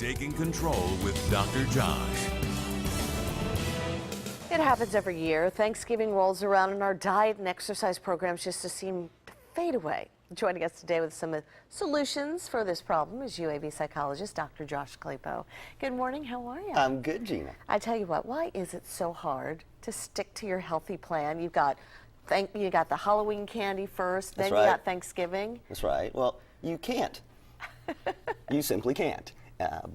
Taking Control with Dr. Josh. It happens every year. Thanksgiving rolls around and our diet and exercise programs just seem to fade away. Joining us today with some solutions for this problem is UAB psychologist Dr. Josh Claypo. Good morning, how are you? I'm good, Gina. I tell you what, why is it so hard to stick to your healthy plan? You got the Halloween candy first, then you got Thanksgiving. That's right. Well, you can't. You simply can't.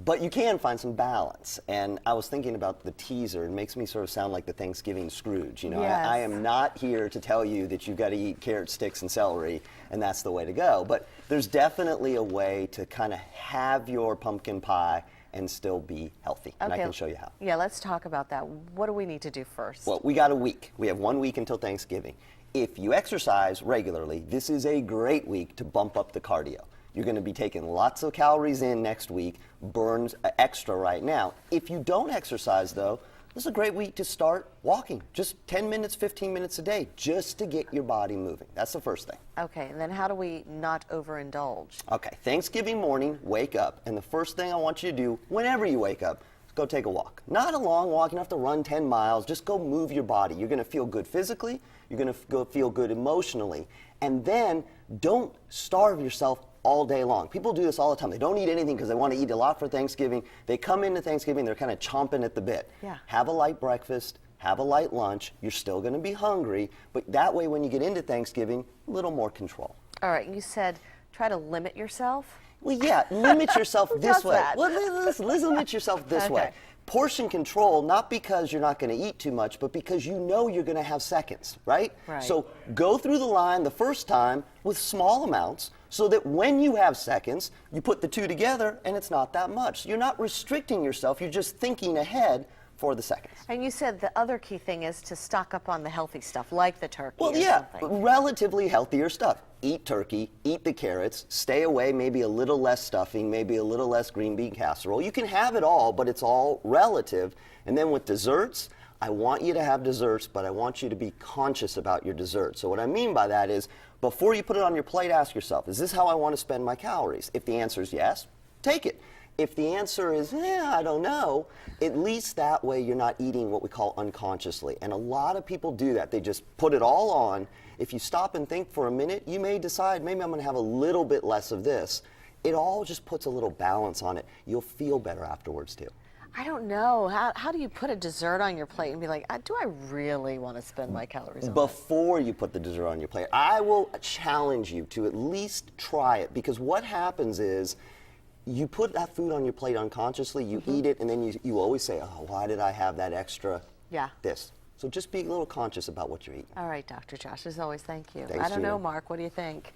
But you can find some balance. And I was thinking about the teaser. It makes me sort of sound like the Thanksgiving Scrooge. You know, Yes. I am not here to tell you that you've got to eat carrot sticks and celery, and that's the way to go. But there's definitely a way to kind of have your pumpkin pie and still be healthy. And I can show you how. Yeah, let's talk about that. What do we need to do first? Well, we got a week. We have 1 week until Thanksgiving. If you exercise regularly, this is a great week to bump up the cardio. You're going to be taking lots of calories in next week, burns extra right now. If you don't exercise, though, this is a great week to start walking. Just 10 minutes, 15 minutes a day, just to get your body moving. That's the first thing. Okay, and then how do we not overindulge? Okay, Thanksgiving morning, wake up, and the first thing I want you to do, whenever you wake up, is go take a walk. Not a long walk, you don't have to run 10 miles, just go move your body. You're going to feel good physically, you're going to feel good emotionally, and then don't starve yourself all day long. People do this all the time. They don't eat anything because they want to eat a lot for Thanksgiving. They come into Thanksgiving, they're kind of chomping at the bit. Yeah. Have a light breakfast, have a light lunch. You're still going to be hungry, but that way when you get into Thanksgiving, a little more control. All right, you said try to limit yourself. Well, yeah, limit yourself Who this does way. that? Well, let's limit yourself this way. Portion control, not because you're not going to eat too much, but because you know you're going to have seconds, right? Right. So go through the line the first time with small amounts so that when you have seconds, you put the two together and it's not that much. You're not restricting yourself, you're just thinking ahead for the seconds. And you said the other key thing is to stock up on the healthy stuff, like the turkey Well, or yeah, something. relatively healthier stuff. Eat turkey, eat the carrots, stay away, maybe a little less stuffing, maybe a little less green bean casserole. You can have it all, but it's all relative. And then with desserts, I want you to have desserts, but I want you to be conscious about your dessert. So what I mean by that is, before you put it on your plate, ask yourself, is this how I want to spend my calories? If the answer is yes, take it. If the answer is, I don't know, at least that way you're not eating what we call unconsciously. And a lot of people do that. They just put it all on. If you stop and think for a minute, you may decide, maybe I'm going to have a little bit less of this. It all just puts a little balance on it. You'll feel better afterwards, too. I don't know. How do you put a dessert on your plate and be like, do I really want to spend my calories on Before you put the dessert on your plate, I will challenge you to at least try it, because what happens is, you put that food on your plate unconsciously, you eat it, and then you always say, oh, why did I have that extra this? So just be a little conscious about what you're eating. All right, Dr. Josh, as always, thank you. Thanks, I don't know, Gina. Mark, what do you think?